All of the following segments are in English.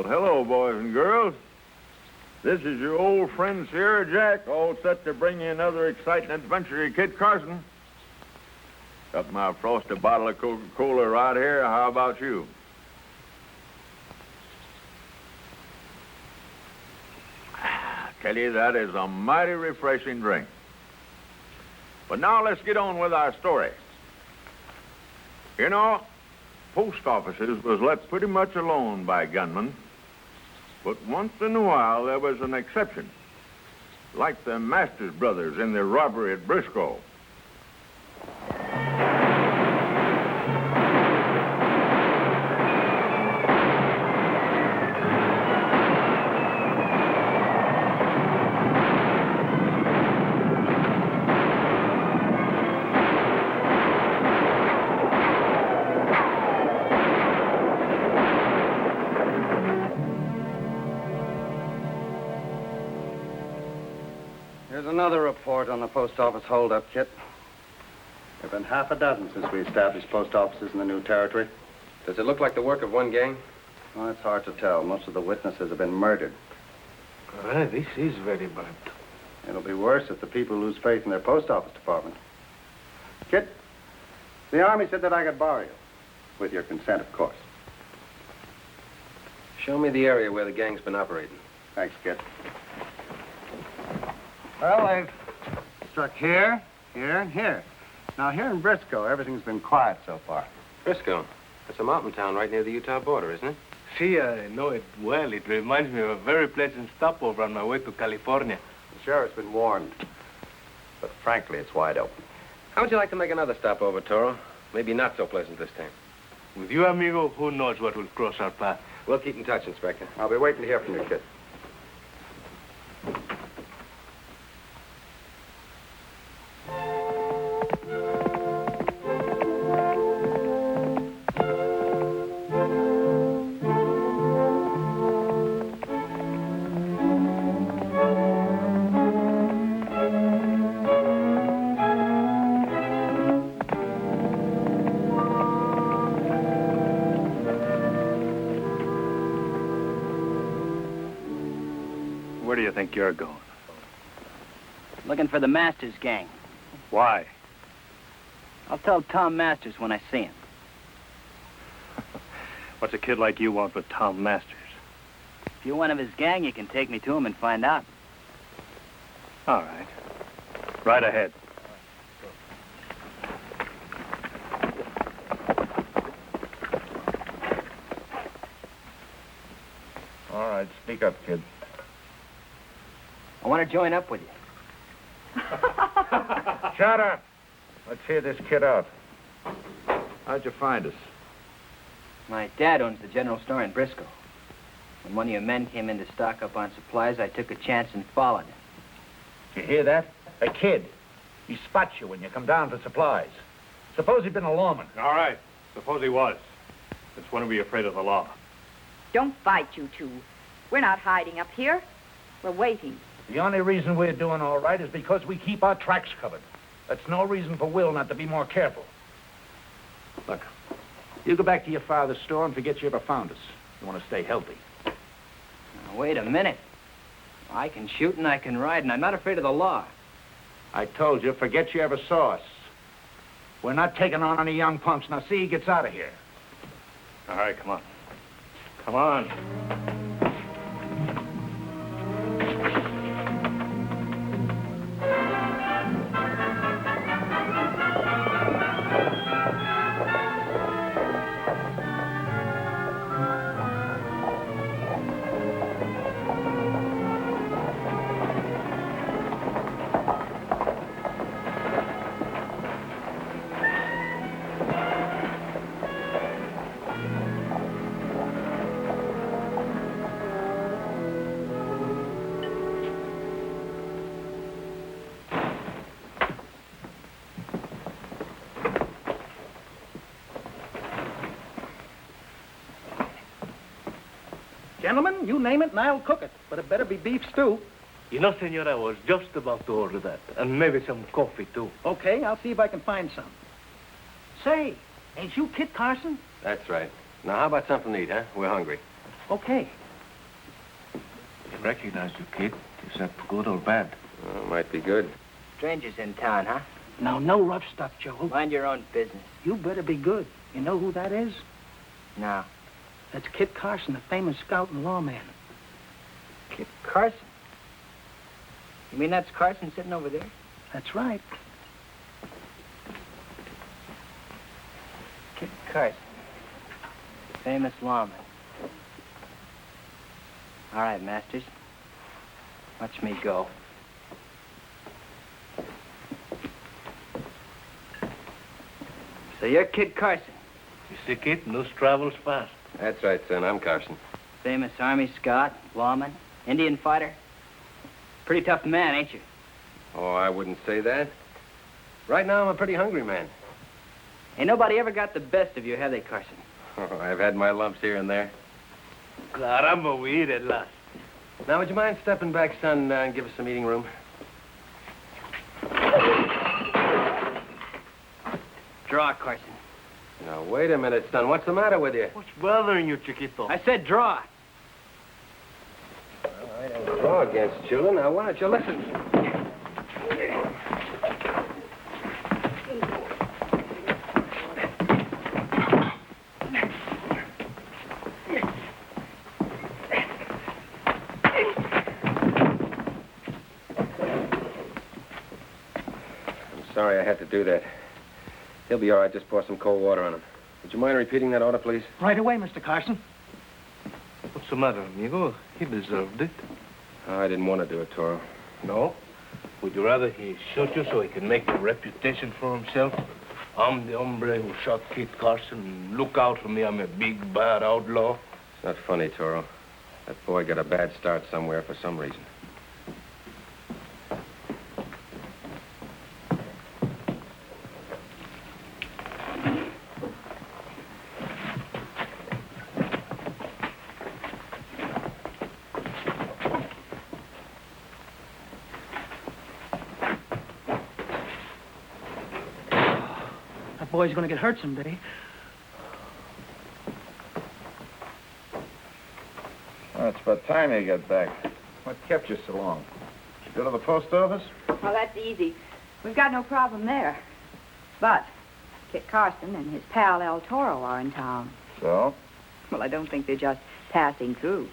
Well, hello, boys and girls. This is your old friend, Sierra Jack, all set to bring you another exciting adventure to Kit Carson. Got my frosted bottle of Coca-Cola right here. How about you? I tell you, that is a mighty refreshing drink. But now let's get on with our story. You know, post offices was left pretty much alone by gunmen. But once in a while, there was an exception. Like the Masters brothers in the robbery at Briscoe. Here's another report on the post office holdup, Kit. There have been half a dozen since we established post offices in the new territory. Does it look like the work of one gang? Well, it's hard to tell. Most of the witnesses have been murdered. This is very bad. It'll be worse if the people lose faith in their post office department. Kit, the Army said that I could borrow you. With your consent, of course. Show me the area where the gang's been operating. Thanks, Kit. Well, they've struck here, here, and here. Now, here in Briscoe, everything's been quiet so far. Briscoe? That's a mountain town right near the Utah border, isn't it? See, I know it well. It reminds me of a very pleasant stopover on my way to California. The sheriff's been warned. But frankly, it's wide open. How would you like to make another stopover, Toro? Maybe not so pleasant this time. With you, amigo, who knows what will cross our path? We'll keep in touch, Inspector. I'll be waiting to hear from you, Kit. Where do you think you're going? Looking for the Masters gang. Why? I'll tell Tom Masters when I see him. What's a kid like you want with Tom Masters? If you're one of his gang, you can take me to him and find out. All right. Right ahead. All right, speak up, kid. I want to join up with you. Shut up. Let's hear this kid out. How'd you find us? My dad owns the general store in Briscoe. When one of your men came in to stock up on supplies, I took a chance and followed him. You hear that? A kid. He spots you when you come down for supplies. Suppose he'd been a lawman. All right. Suppose he was. Since when are we afraid of the law? Don't fight, you two. We're not hiding up here. We're waiting. The only reason we're doing all right is because we keep our tracks covered. That's no reason for Will not to be more careful. Look, you go back to your father's store and forget you ever found us. You want to stay healthy. Now, wait a minute. I can shoot and I can ride, and I'm not afraid of the law. I told you, forget you ever saw us. We're not taking on any young punks. Now, see, he gets out of here. All right, come on. Come on. Gentlemen, you name it and I'll cook it. But it better be beef stew. You know, senor, I was just about to order that. And maybe some coffee, too. Okay, I'll see if I can find some. Say, ain't you Kit Carson? That's right. Now, how about something to eat, huh? We're hungry. Okay. recognize you, kid. Is that good or bad? Might be good. Strangers in town, huh? Now, no rough stuff, Joe. Mind your own business. You better be good. You know who that is? No. That's Kit Carson, the famous scout and lawman. Kit Carson? You mean that's Carson sitting over there? That's right. Kit Carson. Famous lawman. All right, Masters. Watch me go. So you're Kit Carson. You see, kid, news travels fast. That's right, son. I'm Carson. Famous Army scout, lawman, Indian fighter. Pretty tough man, ain't you? Oh, I wouldn't say that. Right now, I'm a pretty hungry man. Ain't nobody ever got the best of you, have they, Carson? Oh, I've had my lumps here and there. Caramba, we eat at last. Now, would you mind stepping back, son, and give us some eating room? Draw, Carson. Now, wait a minute, son. What's the matter with you? What's bothering you, Chiquito? I said draw. Well, I don't draw against children. Now, why don't you listen? I'm sorry I had to do that. He'll be all right. Just pour some cold water on him. Would you mind repeating that order, please? Right away, Mr. Carson. What's the matter, amigo? He deserved it. Oh, I didn't want to do it, Toro. No? Would you rather he shoot you so he can make a reputation for himself? I'm the hombre who shot Kit Carson. Look out for me. I'm a big, bad outlaw. It's not funny, Toro. That boy got a bad start somewhere for some reason. That boy's gonna get hurt someday. Well, it's about time you got back. What kept you so long? Did you go to the post office? Well, that's easy. We've got no problem there. But Kit Carson and his pal El Toro are in town. So? Well, I don't think they're just passing through.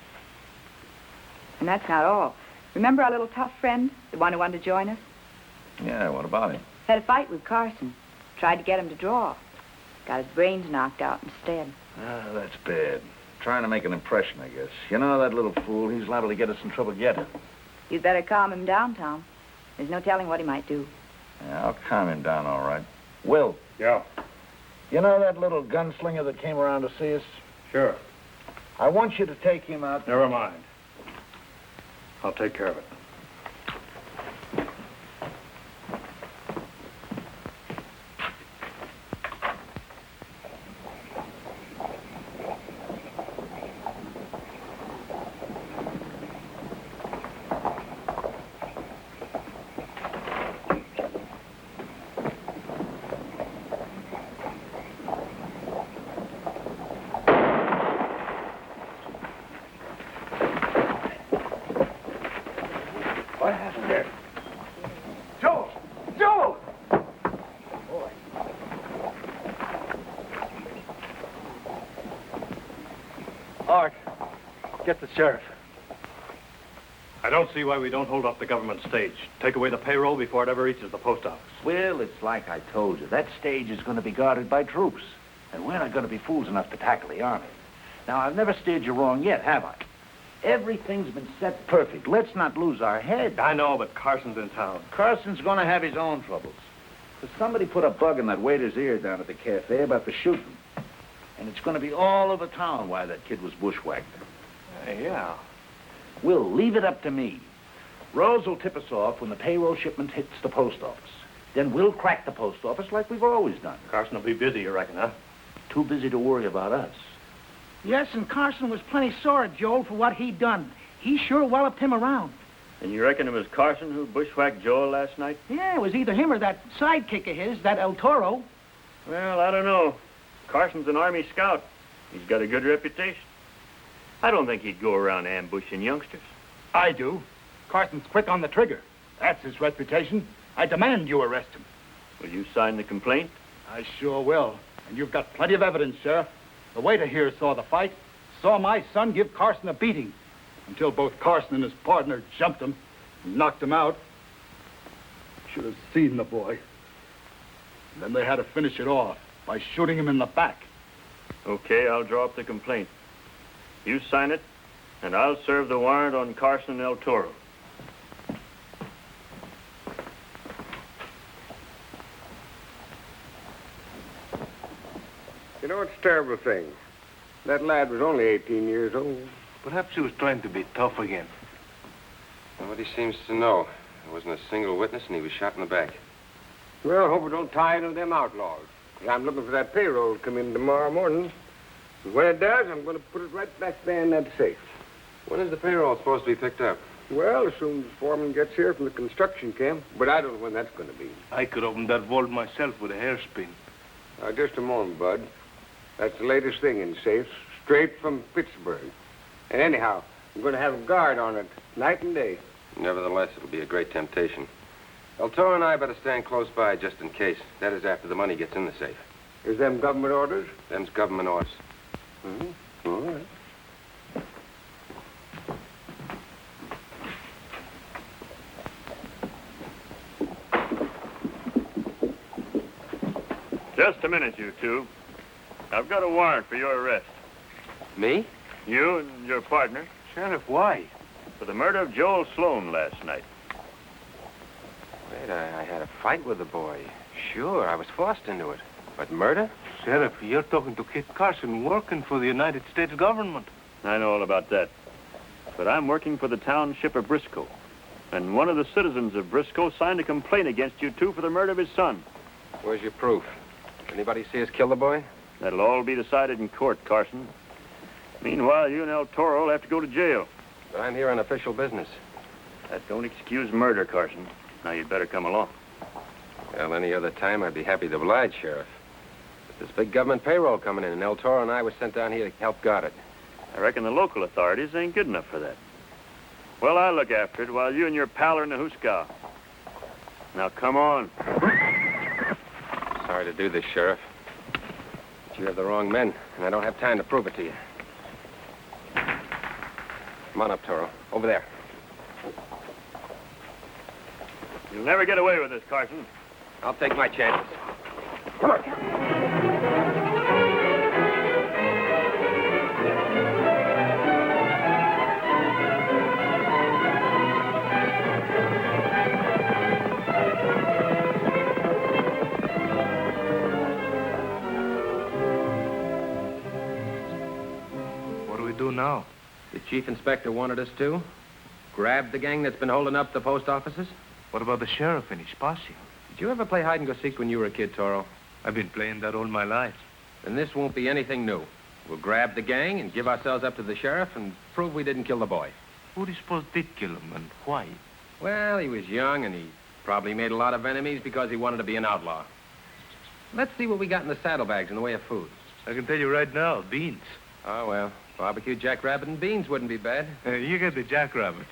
And that's not all. Remember our little tough friend, the one who wanted to join us? Yeah, what about him? Had a fight with Carson. Tried to get him to draw. Got his brains knocked out instead. Ah, that's bad. Trying to make an impression, I guess. You know, that little fool, he's liable to get us in trouble yet. You'd better calm him down, Tom. There's no telling what he might do. Yeah, I'll calm him down, all right. Will. Yeah, You know that little gunslinger that came around to see us? sure. I want you to take him out. Never mind. I'll take care of it. What happened there? Joe! Joe! Art, get the sheriff. I don't see why we don't hold up the government stage. Take away the payroll before it ever reaches the post office. Well, it's like I told you. That stage is going to be guarded by troops. And we're not going to be fools enough to tackle the army. Now, I've never steered you wrong yet, have I? Everything's been set perfect. Let's not lose our head. I know, but Carson's in town. Carson's going to have his own troubles. But somebody put a bug in that waiter's ear down at the cafe about the shooting. And it's going to be all over town why that kid was bushwhacked. Yeah. We'll leave it up to me. Rose will tip us off when the payroll shipment hits the post office. Then we'll crack the post office like we've always done. Carson will be busy, you reckon, huh? Too busy to worry about us. Yes, and Carson was plenty sore at Joel for what he'd done. He sure walloped him around. And you reckon it was Carson who bushwhacked Joel last night? Yeah, it was either him or that sidekick of his, that El Toro. Well, I don't know. Carson's an Army scout. He's got a good reputation. I don't think he'd go around ambushing youngsters. I do. Carson's quick on the trigger. That's his reputation. I demand you arrest him. Will you sign the complaint? I sure will. And you've got plenty of evidence, Sheriff. The waiter here saw the fight, saw my son give Carson a beating, until both Carson and his partner jumped him and knocked him out. Should have seen the boy. And then they had to finish it off by shooting him in the back. Okay, I'll draw up the complaint. You sign it, and I'll serve the warrant on Carson and El Toro. You know, it's a terrible thing. That lad was only 18 years old. Perhaps he was trying to be tough again. Nobody seems to know. There wasn't a single witness, and he was shot in the back. Well, I hope it don't tie into them outlaws. 'Cause I'm looking for that payroll to come in tomorrow morning. And when it does, I'm going to put it right back there in that safe. When is the payroll supposed to be picked up? Well, as soon as the foreman gets here from the construction camp. But I don't know when that's going to be. I could open that vault myself with a hairspin. Just a moment, Bud. That's the latest thing in safes, straight from Pittsburgh. And anyhow, I'm going to have a guard on it night and day. Nevertheless, it'll be a great temptation. El Toro and I better stand close by just in case. That is after the money gets in the safe. Is them government orders? Them's government orders. Mm-hmm. All right. Just a minute, you two. I've got a warrant for your arrest. Me? You and your partner. Sheriff, why? For the murder of Joel Sloan last night. Wait, I had a fight with the boy. Sure, I was forced into it. But murder? Sheriff, you're talking to Kit Carson, working for the United States government. I know all about that. But I'm working for the township of Briscoe. And one of the citizens of Briscoe signed a complaint against you two for the murder of his son. Where's your proof? Anybody see us kill the boy? That'll all be decided in court, Carson. Meanwhile, you and El Toro will have to go to jail. But I'm here on official business. That don't excuse murder, Carson. Now, you'd better come along. Well, any other time, I'd be happy to oblige, Sheriff. But this big government payroll coming in, and El Toro and I were sent down here to help guard it. I reckon the local authorities ain't good enough for that. Well, I'll look after it while you and your pal are in the hoosegow. Now, come on. Sorry to do this, Sheriff. But you have the wrong men, and I don't have time to prove it to you. Come on up, Toro. Over there. You'll never get away with this, Carson. I'll take my chances. Come on. What do we do now? The chief inspector wanted us to. Grab the gang that's been holding up the post offices. What about the sheriff and his posse? Did you ever play hide-and-go-seek when you were a kid, Toro? I've been playing that all my life. Then this won't be anything new. We'll grab the gang and give ourselves up to the sheriff and prove we didn't kill the boy. Who do you suppose did kill him and why? Well, he was young and he probably made a lot of enemies because he wanted to be an outlaw. Let's see what we got in the saddlebags in the way of food. I can tell you right now, beans. Oh, well, barbecue jackrabbit and beans wouldn't be bad. You get the jackrabbit.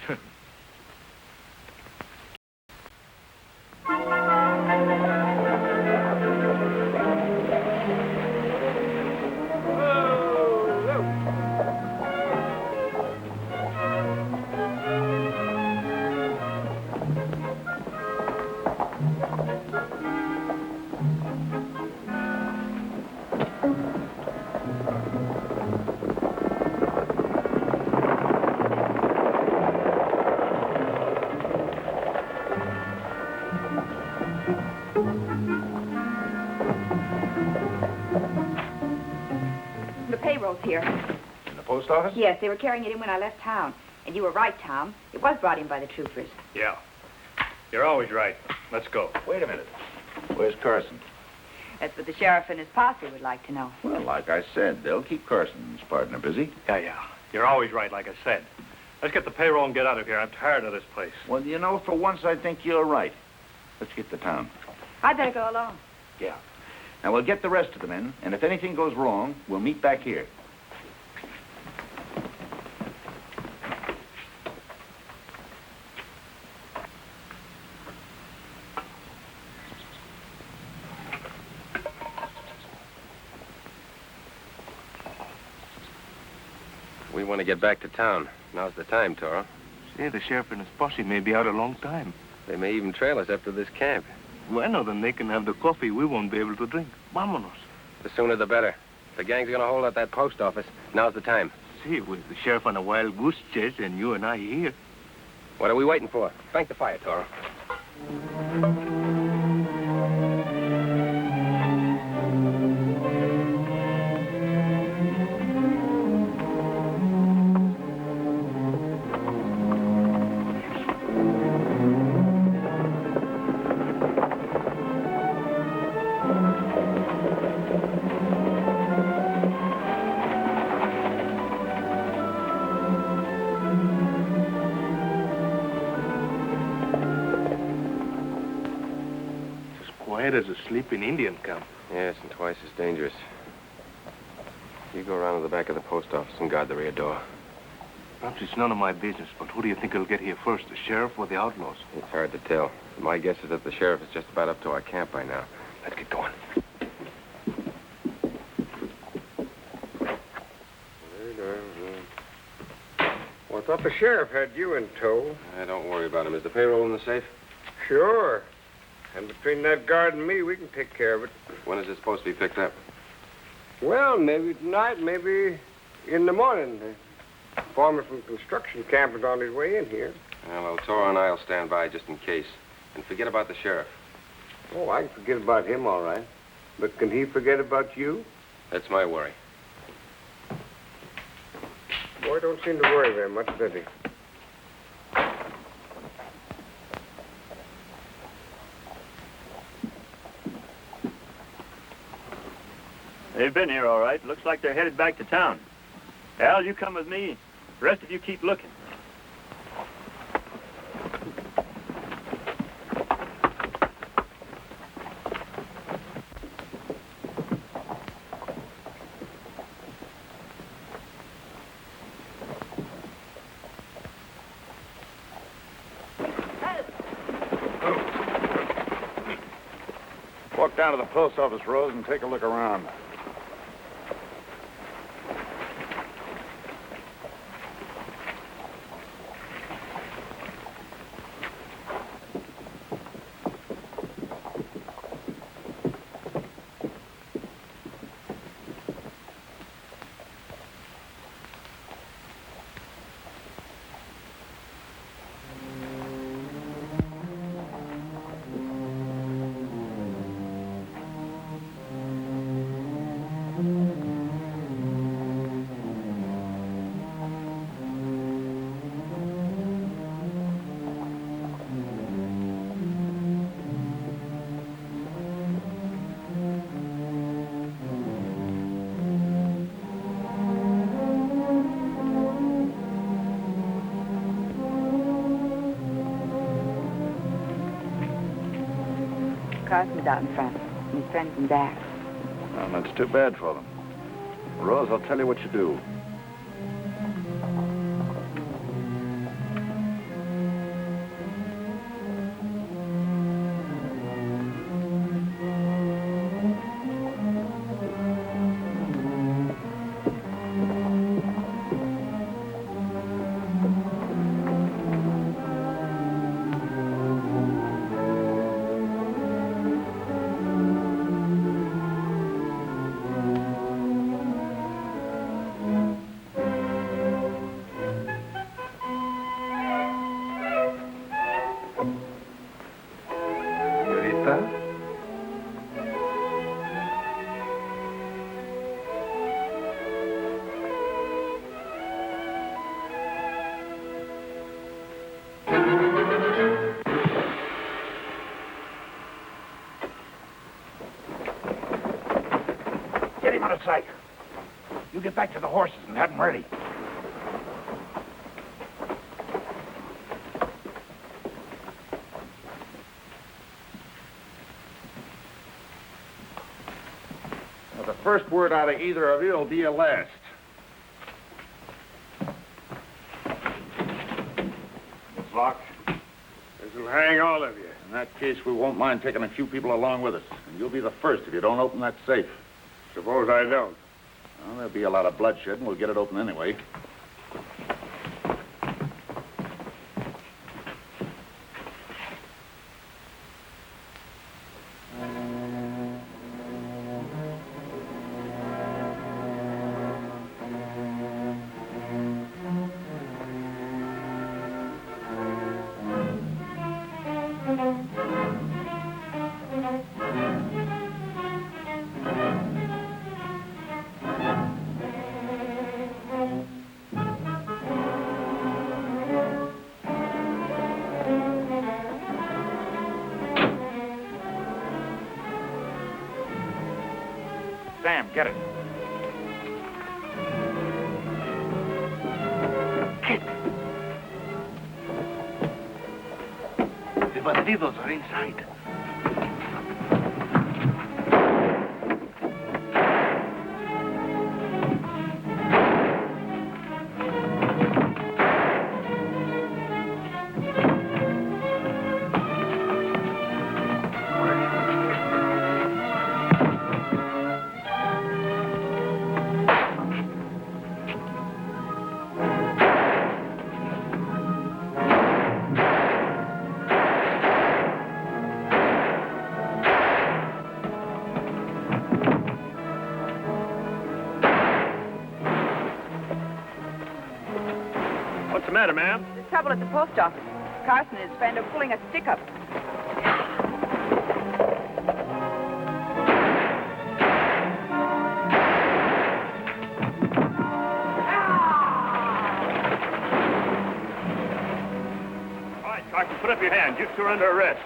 The payroll's here. In the post office? Yes, they were carrying it in when I left town. And you were right, Tom. It was brought in by the troopers. Yeah. You're always right. Let's go. Wait a minute. Where's Carson? That's what the sheriff and his posse would like to know. Well, like I said, they'll keep Carson and his partner busy. Yeah. You're always right, like I said. Let's get the payroll and get out of here. I'm tired of this place. Well, you know, for once I think you're right. Let's get to town. I'd better go along. Yeah. Now, we'll get the rest of them in, and if anything goes wrong, we'll meet back here. want to get back to town. Now's the time, Toro. Say, the sheriff and his posse may be out a long time. They may even trail us after this camp. Bueno, then they can have the coffee we won't be able to drink. Vámonos. The sooner the better. The gang's gonna hold at that post office. Now's the time. See, with the sheriff on a wild goose chase and you and I here. What are we waiting for? Crank the fire, Toro. As a sleeping Indian camp. Yes, and twice as dangerous. You go around to the back of the post office and guard the rear door. Perhaps it's none of my business, but who do you think will get here first, the sheriff or the outlaws? It's hard to tell. My guess is that the sheriff is just about up to our camp by now. Let's get going. Well, I thought the sheriff had you in tow. Don't worry about him. Is the payroll in the safe? Sure. And between that guard and me, we can take care of it. When is it supposed to be picked up? Well, maybe tonight, maybe in the morning. The foreman from construction camp is on his way in here. Well, Toro and I'll stand by just in case. And forget about the sheriff. Oh, I can forget about him, all right. But can he forget about you? That's my worry. Boy, don't seem to worry very much, does he? They've been here, all right. Looks like they're headed back to town. Al, you come with me. The rest of you keep looking. Walk down to the post office, Rose, and take a look around. Carson's out in front. And his friend's in back. Well, that's too bad for them. Rose, I'll tell you what you do. Get him out of sight. You get back to the horses and have them ready. Now, the first word out of either of you will be your last. It's locked. This will hang all of you. In that case, we won't mind taking a few people along with us. And you'll be the first if you don't open that safe. Suppose I don't. Well, there'll be a lot of bloodshed, and we'll get it open anyway. Sam, get it. Kid. The bandidos are inside. What's the matter, ma'am? There's trouble at the post office. Carson and his friend are pulling a stick up. All right, Carson, put up your hands. You two are under arrest.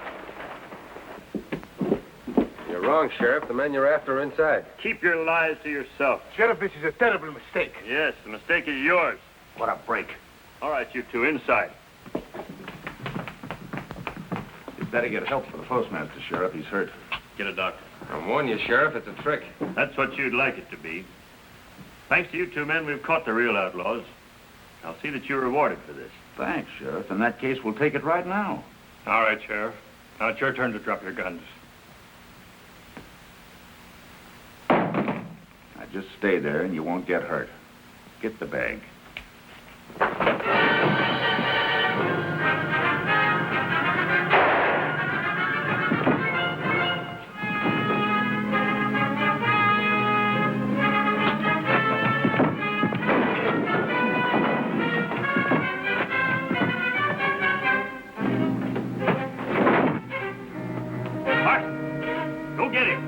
You're wrong, Sheriff. The men you're after are inside. Keep your lies to yourself. Sheriff, this is a terrible mistake. Yes, the mistake is yours. What a break. All right, you two, inside. You'd better get help for the postmaster, Sheriff. He's hurt. Get a doctor. I warn you, Sheriff, it's a trick. That's what you'd like it to be. Thanks to you two men, we've caught the real outlaws. I'll see that you're rewarded for this. Thanks, Sheriff. In that case, we'll take it right now. All right, Sheriff. Now it's your turn to drop your guns. Now, just stay there and you won't get hurt. Get the bag. Carson, go get him.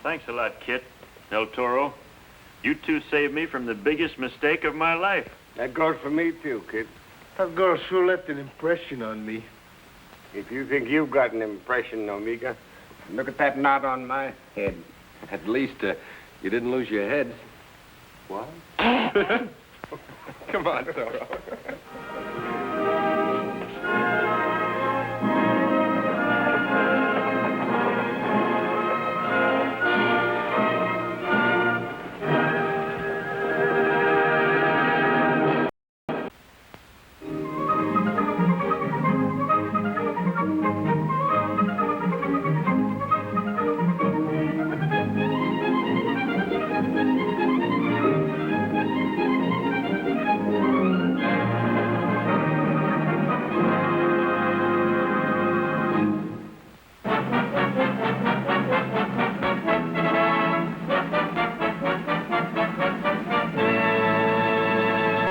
Thanks a lot, Kit. El Toro. You two saved me from the biggest mistake of my life. That goes for me, too, kid. That girl sure left an impression on me. If you think you've got an impression, Omega, look at that knot on my head. At least you didn't lose your head. What? Come on, Toro.